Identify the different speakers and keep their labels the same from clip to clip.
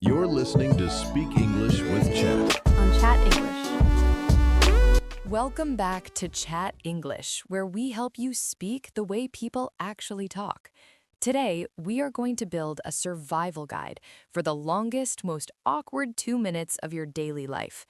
Speaker 1: You're listening to Speak English with Chat.
Speaker 2: On Chat English. Welcome back to Chat English, where we help you speak the way people actually talk. Today, we are going to build a survival guide for the longest, most awkward 2 minutes of your daily life.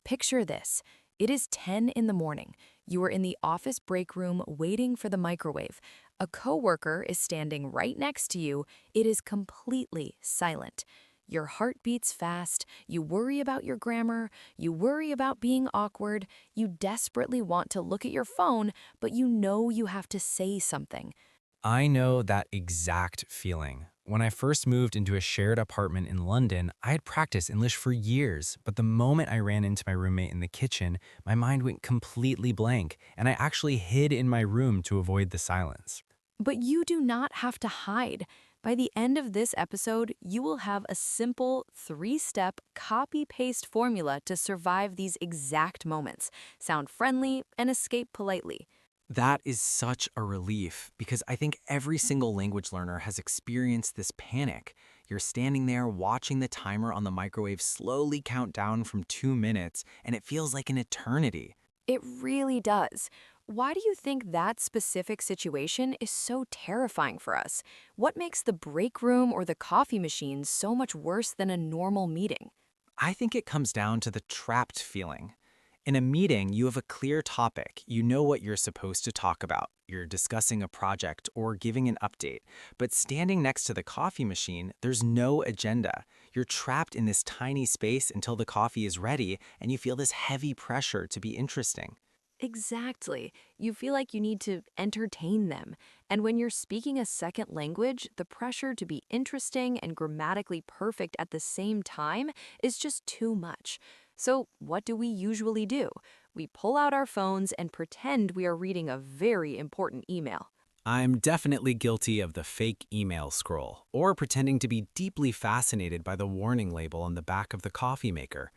Speaker 2: Picture this. It is 10 in the morning. You are in the office break room waiting for the microwave. A coworker is standing right next to you. It is completely silent. Your heart beats fast, you worry about your grammar, you worry about being awkward, you desperately want to look at your phone, but you know you have to say something.
Speaker 3: I know that exact feeling. When I first moved into a shared apartment in London, I had practiced English for years, but the moment I ran into my roommate in the kitchen, my mind went completely blank, and I actually hid in my room to avoid the silence.
Speaker 2: But you do not have to hide. By the end of this episode, you will have a simple 3-step copy-paste formula to survive these exact moments, sound friendly, and escape politely.
Speaker 3: That is such a relief because I think every single language learner has experienced this panic. You're standing there watching the timer on the microwave slowly count down from 2 minutes, and it feels like an eternity.
Speaker 2: It really does. Why do you think that specific situation is so terrifying for us? What makes the break room or the coffee machine so much worse than a normal meeting?
Speaker 3: I think it comes down to the trapped feeling. In a meeting, you have a clear topic. You know what you're supposed to talk about. You're discussing a project or giving an update. But standing next to the coffee machine, there's no agenda. You're trapped in this tiny space until the coffee is ready, and you feel this heavy pressure to be interesting.
Speaker 2: Exactly. You feel like you need to entertain them. And when you're speaking a second language, the pressure to be interesting and grammatically perfect at the same time is just too much. So, what do we usually do? We pull out our phones and pretend we are reading a very important email.
Speaker 3: I'm definitely guilty of the fake email scroll, or pretending to be deeply fascinated by the warning label on the back of the coffee maker.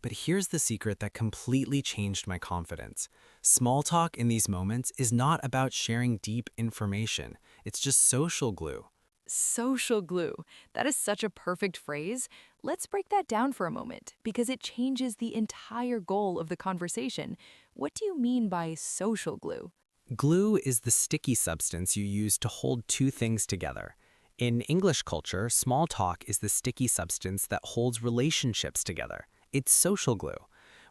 Speaker 3: But here's the secret that completely changed my confidence. Small talk in these moments is not about sharing deep information. It's just social glue.
Speaker 2: Social glue. That is such a perfect phrase. Let's break that down for a moment because it changes the entire goal of the conversation. What do you mean by social glue?
Speaker 3: Glue is the sticky substance you use to hold two things together. In English culture, small talk is the sticky substance that holds relationships together. It's social glue.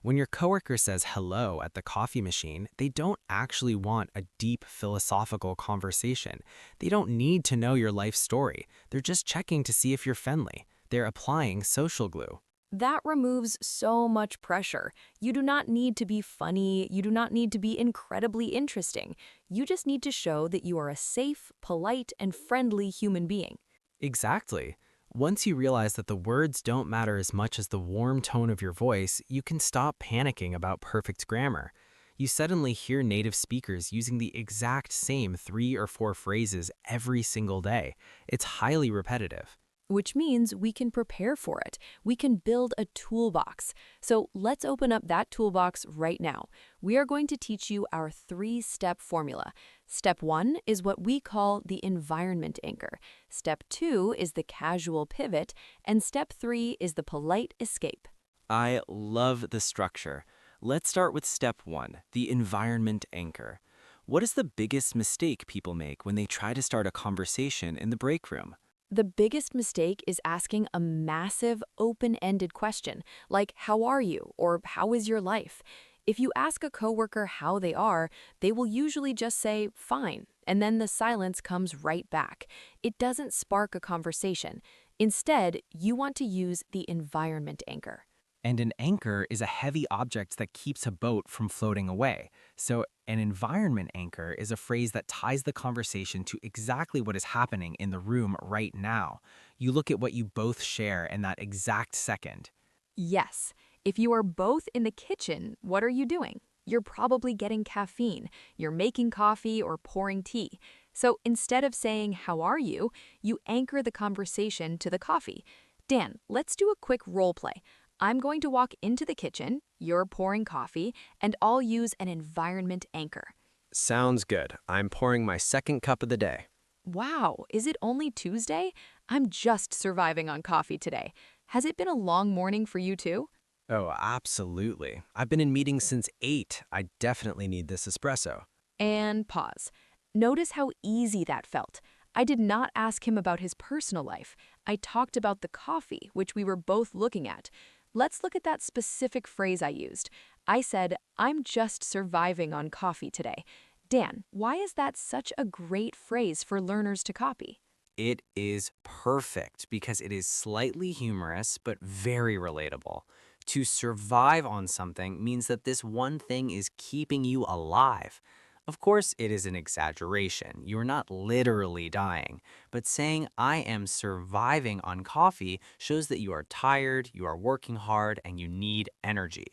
Speaker 3: When your coworker says hello at the coffee machine, they don't actually want a deep philosophical conversation. They don't need to know your life story. They're just checking to see if you're friendly. They're applying social glue.
Speaker 2: That removes so much pressure. You do not need to be funny. You do not need to be incredibly interesting. You just need to show that you are a safe, polite, and friendly human being.
Speaker 3: Exactly. Once you realize that the words don't matter as much as the warm tone of your voice, you can stop panicking about perfect grammar. You suddenly hear native speakers using the exact same 3 or 4 phrases every single day. It's highly repetitive.
Speaker 2: Which means we can prepare for it. We can build a toolbox. So let's open up that toolbox right now. We are going to teach you our 3-step formula. Step 1 is what we call the environment anchor. Step 2 is the casual pivot. And step 3 is the polite escape.
Speaker 3: I love the structure. Let's start with step 1, the environment anchor. What is the biggest mistake people make when they try to start a conversation in the break room?
Speaker 2: The biggest mistake is asking a massive, open-ended question, like, how are you? Or how is your life? If you ask a coworker how they are, they will usually just say, fine, and then the silence comes right back. It doesn't spark a conversation. Instead, you want to use the environment anchor.
Speaker 3: And an anchor is a heavy object that keeps a boat from floating away. So an environment anchor is a phrase that ties the conversation to exactly what is happening in the room right now. You look at what you both share in that exact second.
Speaker 2: Yes, if you are both in the kitchen, what are you doing? You're probably getting caffeine. You're making coffee or pouring tea. So instead of saying, how are you, you anchor the conversation to the coffee. Dan, let's do a quick role play. I'm going to walk into the kitchen, you're pouring coffee, and I'll use an environment anchor.
Speaker 4: Sounds good. I'm pouring my second cup of the day.
Speaker 2: Wow, is it only Tuesday? I'm just surviving on coffee today. Has it been a long morning for you too?
Speaker 4: Oh, absolutely. I've been in meetings since 8. I definitely need this espresso.
Speaker 2: And pause. Notice how easy that felt. I did not ask him about his personal life. I talked about the coffee, which we were both looking at. Let's look at that specific phrase I used. I said, I'm just surviving on coffee today. Dan, why is that such a great phrase for learners to copy?
Speaker 3: It is perfect because it is slightly humorous but very relatable. To survive on something means that this one thing is keeping you alive. Of course, it is an exaggeration. You're not literally dying. But saying, I am surviving on coffee shows that you are tired, you are working hard, and you need energy.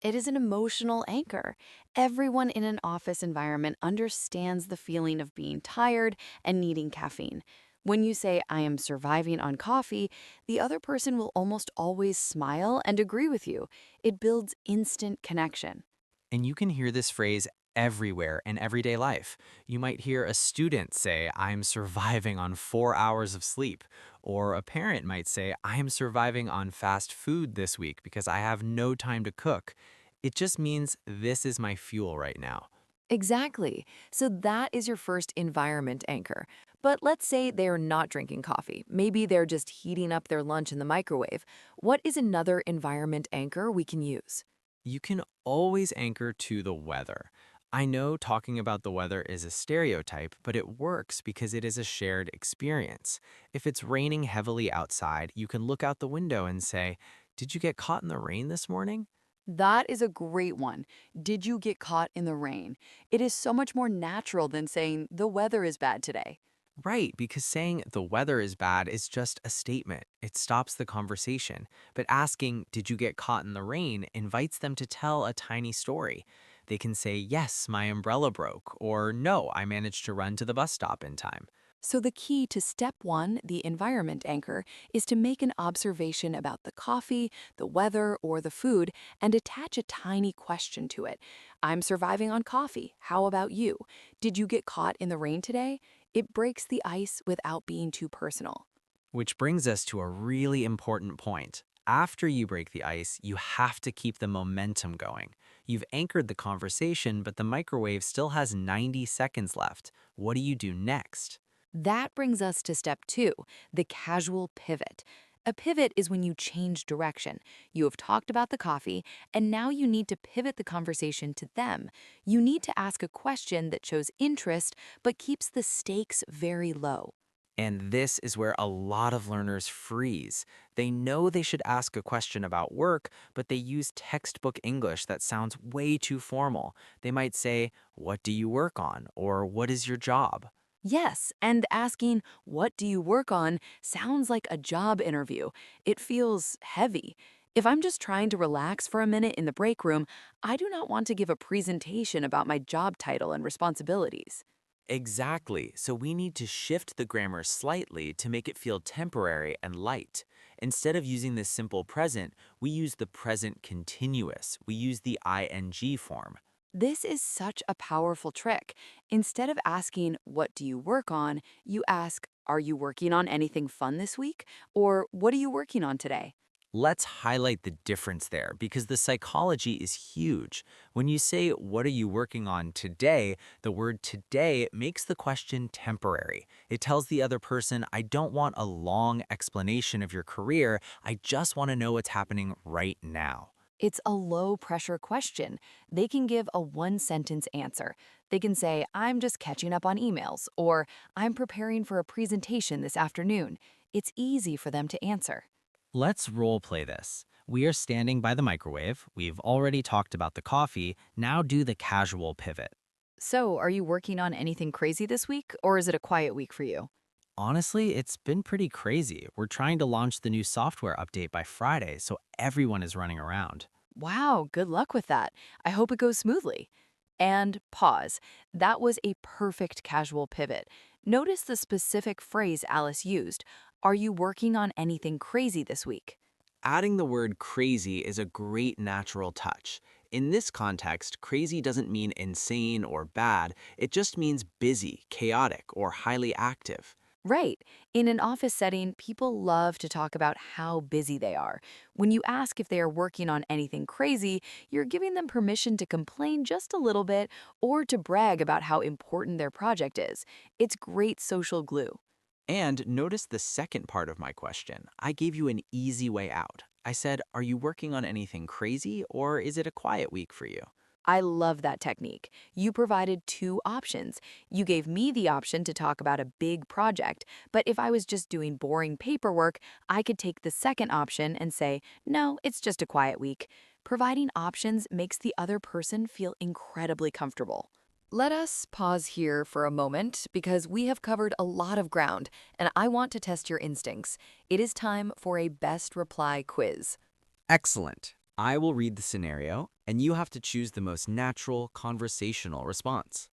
Speaker 2: It is an emotional anchor. Everyone in an office environment understands the feeling of being tired and needing caffeine. When you say, I am surviving on coffee, the other person will almost always smile and agree with you. It builds instant connection.
Speaker 3: And you can hear this phrase everywhere in everyday life. You might hear a student say, I'm surviving on 4 hours of sleep. Or a parent might say, I am surviving on fast food this week because I have no time to cook. It just means this is my fuel right now.
Speaker 2: Exactly. So that is your first environment anchor. But let's say they're not drinking coffee. Maybe they're just heating up their lunch in the microwave. What is another environment anchor we can use?
Speaker 3: You can always anchor to the weather. I know talking about the weather is a stereotype, but it works because it is a shared experience. If it's raining heavily outside, you can look out the window and say, did you get caught in the rain this morning?
Speaker 2: That is a great one. Did you get caught in the rain? It is so much more natural than saying the weather is bad today.
Speaker 3: Right, because saying the weather is bad is just a statement. It stops the conversation. But asking, did you get caught in the rain, invites them to tell a tiny story. They can say, yes, my umbrella broke, or no, I managed to run to the bus stop in time.
Speaker 2: So the key to step one, the environment anchor, is to make an observation about the coffee, the weather, or the food and attach a tiny question to it. I'm surviving on coffee. How about you? Did you get caught in the rain today? It breaks the ice without being too personal.
Speaker 3: Which brings us to a really important point. After you break the ice, you have to keep the momentum going. You've anchored the conversation, but the microwave still has 90 seconds left. What do you do next?
Speaker 2: That brings us to step two, the casual pivot. A pivot is when you change direction. You have talked about the coffee, and now you need to pivot the conversation to them. You need to ask a question that shows interest but keeps the stakes very low.
Speaker 3: And this is where a lot of learners freeze. They know they should ask a question about work, but they use textbook English that sounds way too formal. They might say, what do you work on? Or what is your job?
Speaker 2: Yes, and asking, what do you work on, sounds like a job interview. It feels heavy. If I'm just trying to relax for a minute in the break room, I do not want to give a presentation about my job title and responsibilities.
Speaker 3: Exactly. So we need to shift the grammar slightly to make it feel temporary and light. Instead of using the simple present, we use the present continuous. We use the ing form.
Speaker 2: This is such a powerful trick. Instead of asking, what do you work on, you ask, are you working on anything fun this week? Or what are you working on today?
Speaker 3: Let's highlight the difference there because the psychology is huge. When you say, what are you working on today? The word today makes the question temporary. It tells the other person, I don't want a long explanation of your career. I just want to know what's happening right now.
Speaker 2: It's a low pressure question. They can give a one sentence answer. They can say, I'm just catching up on emails, or I'm preparing for a presentation this afternoon. It's easy for them to answer.
Speaker 3: Let's role play this. We are standing by the microwave. We've already talked about the coffee. Now do the casual pivot.
Speaker 2: So, are you working on anything crazy this week, or is it a quiet week for you?
Speaker 3: Honestly, it's been pretty crazy. We're trying to launch the new software update by Friday, so everyone is running around.
Speaker 2: Wow, good luck with that. I hope it goes smoothly. And pause. That was a perfect casual pivot. Notice the specific phrase Alice used. Are you working on anything crazy this week?
Speaker 3: Adding the word crazy is a great natural touch. In this context, crazy doesn't mean insane or bad, it just means busy, chaotic, or highly active.
Speaker 2: Right. In an office setting, people love to talk about how busy they are. When you ask if they are working on anything crazy, you're giving them permission to complain just a little bit or to brag about how important their project is. It's great social glue.
Speaker 5: And notice the second part of my question. I gave you an easy way out. I said, are you working on anything crazy or is it a quiet week for you?
Speaker 2: I love that technique. You provided two options. You gave me the option to talk about a big project, but if I was just doing boring paperwork, I could take the second option and say, no, it's just a quiet week. Providing options makes the other person feel incredibly comfortable. Let us pause here for a moment because we have covered a lot of ground and I want to test your instincts. It is time for a best reply quiz.
Speaker 5: Excellent. I will read the scenario, and you have to choose the most natural, conversational response.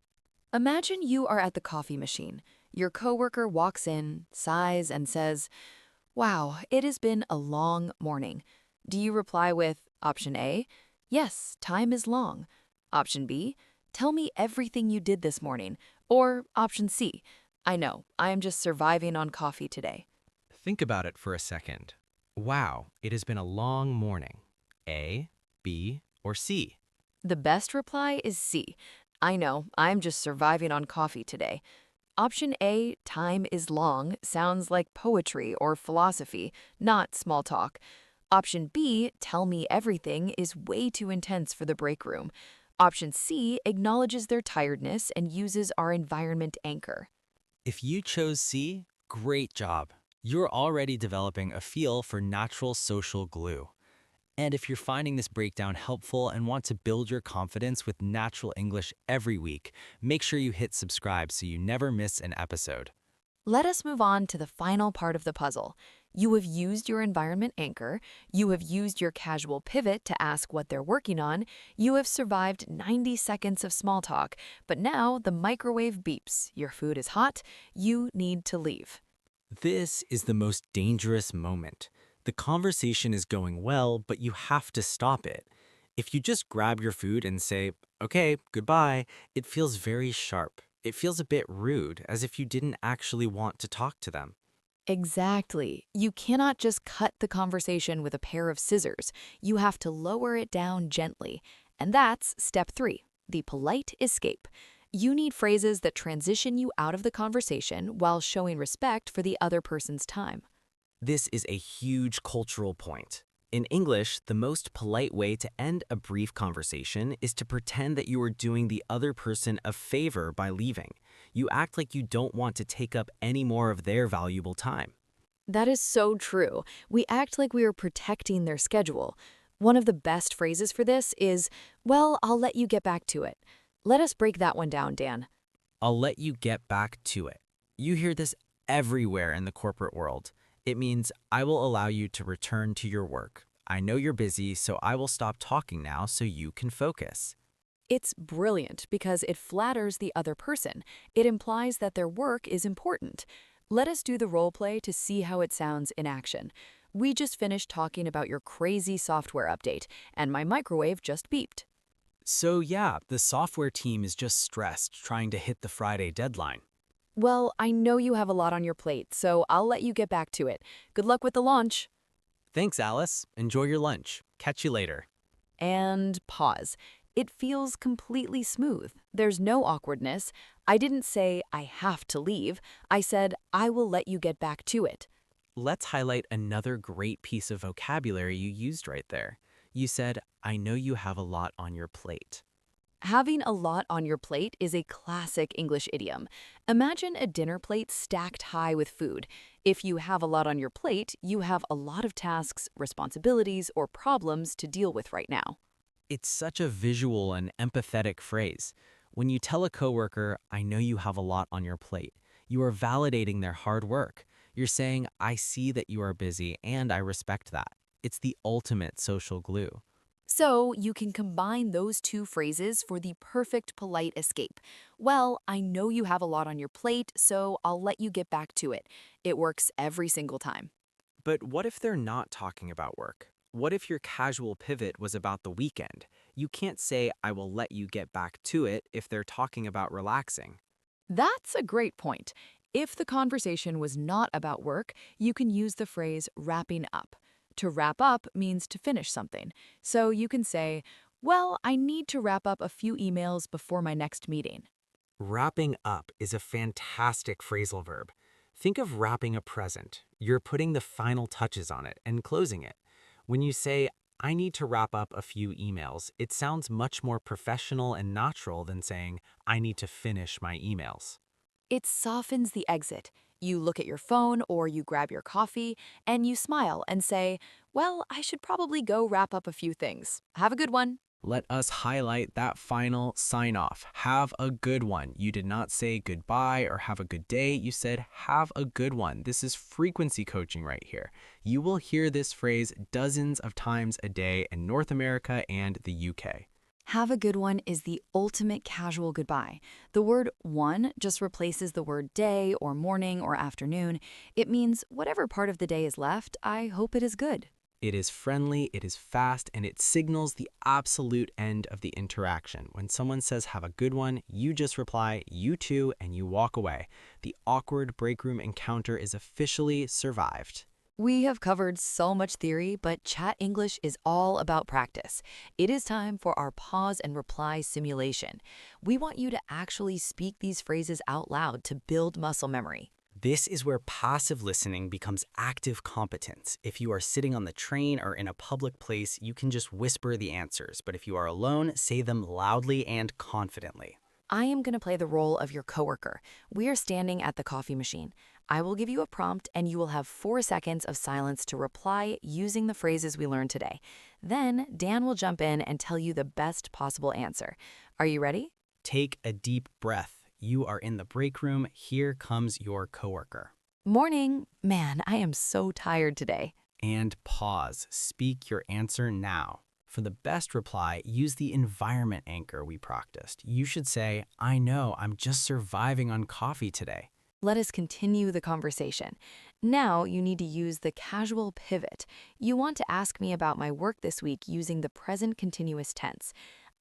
Speaker 2: Imagine you are at the coffee machine. Your coworker walks in, sighs, and says, wow, it has been a long morning. Do you reply with option A? Yes, time is long. Option B? Tell me everything you did this morning. Or option C? I know, I am just surviving on coffee today.
Speaker 3: Think about it for a second. Wow, it has been a long morning. A, B, or C?
Speaker 2: The best reply is C. I know, I am just surviving on coffee today. Option A, time is long, sounds like poetry or philosophy, not small talk. Option B, tell me everything, is way too intense for the break room. Option C acknowledges their tiredness and uses our environment anchor.
Speaker 3: If you chose C, great job. You're already developing a feel for natural social glue. And if you're finding this breakdown helpful and want to build your confidence with natural English every week, make sure you hit subscribe so you never miss an episode.
Speaker 2: Let us move on to the final part of the puzzle. You have used your environment anchor, you have used your casual pivot to ask what they're working on, you have survived 90 seconds of small talk, but now the microwave beeps, your food is hot, you need to leave.
Speaker 3: This is the most dangerous moment. The conversation is going well, but you have to stop it. If you just grab your food and say, okay, goodbye, it feels very sharp. It feels a bit rude, as if you didn't actually want to talk to them.
Speaker 2: Exactly. You cannot just cut the conversation with a pair of scissors. You have to lower it down gently. And that's step 3, the polite escape. You need phrases that transition you out of the conversation while showing respect for the other person's time.
Speaker 3: This is a huge cultural point. In English, the most polite way to end a brief conversation is to pretend that you are doing the other person a favor by leaving. You act like you don't want to take up any more of their valuable time.
Speaker 2: That is so true. We act like we are protecting their schedule. One of the best phrases for this is, well, I'll let you get back to it. Let us break that one down, Dan.
Speaker 3: I'll let you get back to it. You hear this everywhere in the corporate world. It means I will allow you to return to your work. I know you're busy, so I will stop talking now so you can focus.
Speaker 2: It's brilliant because it flatters the other person. It implies that their work is important. Let us do the role play to see how it sounds in action. We just finished talking about your crazy software update, and my microwave just beeped.
Speaker 3: So yeah, the software team is just stressed trying to hit the Friday deadline.
Speaker 2: Well, I know you have a lot on your plate, so I'll let you get back to it. Good luck with the launch.
Speaker 3: Thanks, Alice. Enjoy your lunch. Catch you later.
Speaker 2: And pause. It feels completely smooth. There's no awkwardness. I didn't say, I have to leave. I said, I will let you get back to it.
Speaker 3: Let's highlight another great piece of vocabulary you used right there. You said, I know you have a lot on your plate.
Speaker 2: Having a lot on your plate is a classic English idiom. Imagine a dinner plate stacked high with food. If you have a lot on your plate, you have a lot of tasks, responsibilities, or problems to deal with right now.
Speaker 3: It's such a visual and empathetic phrase. When you tell a coworker, I know you have a lot on your plate, you are validating their hard work. You're saying, I see that you are busy and I respect that. It's the ultimate social glue.
Speaker 2: So you can combine those two phrases for the perfect polite escape. Well, I know you have a lot on your plate, so I'll let you get back to it. It works every single time.
Speaker 5: But what if they're not talking about work? What if your casual pivot was about the weekend? You can't say, I will let you get back to it if they're talking about relaxing.
Speaker 2: That's a great point. If the conversation was not about work, you can use the phrase wrapping up. To wrap up means to finish something. So you can say, well, I need to wrap up a few emails before my next meeting.
Speaker 3: Wrapping up is a fantastic phrasal verb. Think of wrapping a present. You're putting the final touches on it and closing it. When you say, I need to wrap up a few emails, it sounds much more professional and natural than saying, I need to finish my emails.
Speaker 2: It softens the exit. You look at your phone or you grab your coffee and you smile and say, well, I should probably go wrap up a few things. Have a good one.
Speaker 3: Let us highlight that final sign off. Have a good one. You did not say goodbye or have a good day. You said have a good one. This is frequency coaching right here. You will hear this phrase dozens of times a day in North America and the UK.
Speaker 2: Have a good one is the ultimate casual goodbye. The word one just replaces the word day or morning or afternoon. It means whatever part of the day is left, I hope it is good.
Speaker 3: It is friendly, it is fast, and it signals the absolute end of the interaction. When someone says have a good one, you just reply, you too, and you walk away. The awkward break room encounter is officially survived.
Speaker 2: We have covered so much theory, but Chat English is all about practice. It is time for our pause and reply simulation. We want you to actually speak these phrases out loud to build muscle memory.
Speaker 3: This is where passive listening becomes active competence. If you are sitting on the train or in a public place, you can just whisper the answers. But if you are alone, say them loudly and confidently.
Speaker 2: I am going to play the role of your coworker. We are standing at the coffee machine. I will give you a prompt and you will have 4 seconds of silence to reply using the phrases we learned today. Then Dan will jump in and tell you the best possible answer. Are you ready?
Speaker 3: Take a deep breath. You are in the break room. Here comes your coworker.
Speaker 2: Morning. Man, I am so tired today.
Speaker 3: And pause. Speak your answer now. For the best reply, use the environment anchor we practiced. You should say, I know, I'm just surviving on coffee today.
Speaker 2: Let us continue the conversation. Now you need to use the casual pivot. You want to ask me about my work this week using the present continuous tense.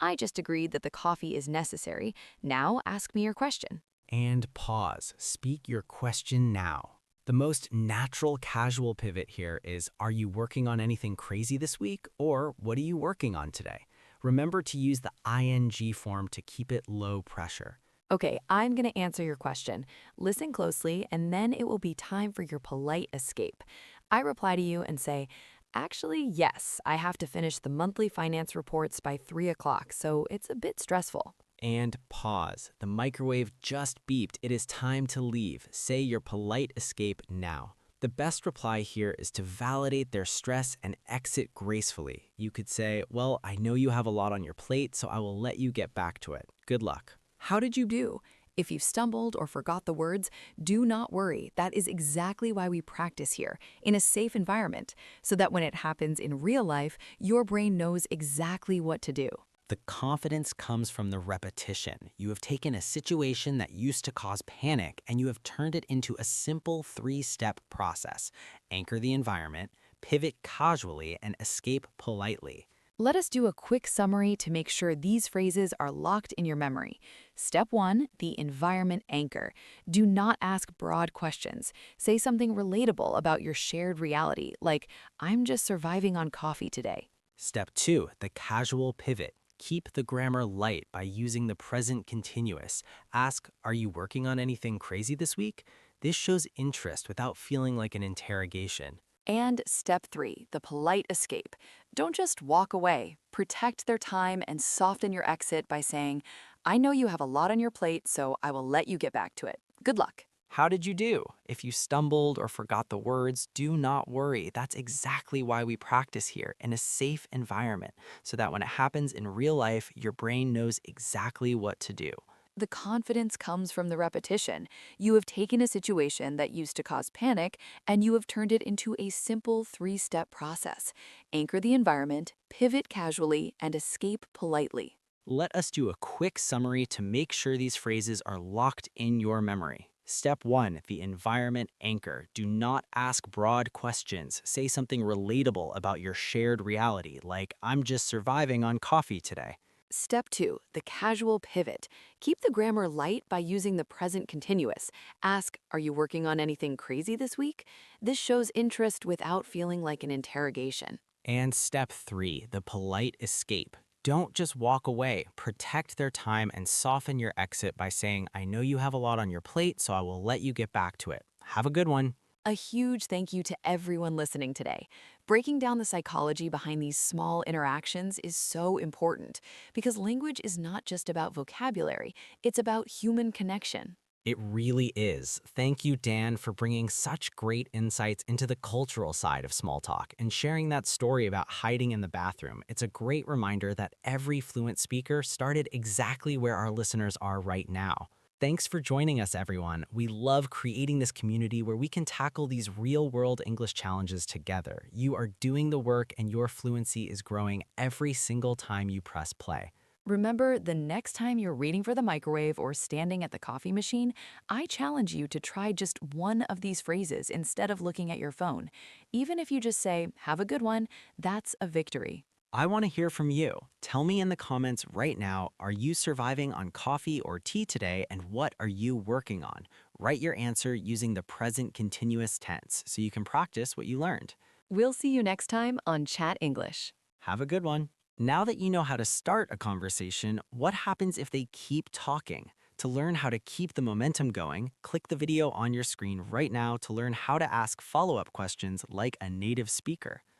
Speaker 2: I just agreed that the coffee is necessary. Now ask me your question.
Speaker 3: And pause. Speak your question now. The most natural casual pivot here is, are you working on anything crazy this week? Or what are you working on today? Remember to use the ing form to keep it low pressure.
Speaker 2: Okay, I'm going to answer your question. Listen closely, and then it will be time for your polite escape. I reply to you and say, actually, yes, I have to finish the monthly finance reports by 3 o'clock, so it's a bit stressful.
Speaker 3: And pause. The microwave just beeped. It is time to leave. Say your polite escape now. The best reply here is to validate their stress and exit gracefully. You could say, well, I know you have a lot on your plate, so I will let you get back to it. Good luck.
Speaker 2: How did you do? If you stumbled or forgot the words, do not worry. That is exactly why we practice here, in a safe environment, so that when it happens in real life, your brain knows exactly what to do.
Speaker 3: The confidence comes from the repetition. You have taken a situation that used to cause panic and you have turned it into a simple 3-step process. Anchor the environment, pivot casually, and escape politely.
Speaker 2: Let us do a quick summary to make sure these phrases are locked in your memory. Step 1, the environment anchor. Do not ask broad questions. Say something relatable about your shared reality, like, I'm just surviving on coffee today.
Speaker 3: Step 2, the casual pivot. Keep the grammar light by using the present continuous. Ask, are you working on anything crazy this week? This shows interest without feeling like an interrogation.
Speaker 2: And step 3, the polite escape. Don't just walk away. Protect their time and soften your exit by saying, I know you have a lot on your plate, so I will let you get back to it. Good luck.
Speaker 3: How did you do? If you stumbled or forgot the words, do not worry. That's exactly why we practice here in a safe environment, so that when it happens in real life, your brain knows exactly what to do.
Speaker 2: The confidence comes from the repetition. You have taken a situation that used to cause panic, and you have turned it into a simple 3-step process. Anchor the environment, pivot casually, and escape politely.
Speaker 3: Let us do a quick summary to make sure these phrases are locked in your memory. Step 1, the environment anchor. Do not ask broad questions. Say something relatable about your shared reality, like, I'm just surviving on coffee today.
Speaker 2: Step 2, the casual pivot. Keep the grammar light by using the present continuous. Ask, are you working on anything crazy this week? This shows interest without feeling like an interrogation.
Speaker 3: And step 3, the polite escape. Don't just walk away. Protect their time and soften your exit by saying, I know you have a lot on your plate, so I will let you get back to it. Have a good one.
Speaker 2: A huge thank you to everyone listening today. Breaking down the psychology behind these small interactions is so important because language is not just about vocabulary, it's about human connection.
Speaker 3: It really is. Thank you, Dan, for bringing such great insights into the cultural side of small talk and sharing that story about hiding in the bathroom. It's a great reminder that every fluent speaker started exactly where our listeners are right now. Thanks for joining us, everyone. We love creating this community where we can tackle these real-world English challenges together. You are doing the work and your fluency is growing every single time you press play.
Speaker 2: Remember, the next time you're reading for the microwave or standing at the coffee machine, I challenge you to try just one of these phrases instead of looking at your phone. Even if you just say, have a good one, that's a victory.
Speaker 3: I want to hear from you. Tell me in the comments right now, are you surviving on coffee or tea today, and what are you working on? Write your answer using the present continuous tense so you can practice what you learned.
Speaker 2: We'll see you next time on Chat English.
Speaker 3: Have a good one. Now that you know how to start a conversation, what happens if they keep talking? To learn how to keep the momentum going, click the video on your screen right now to learn how to ask follow-up questions like a native speaker.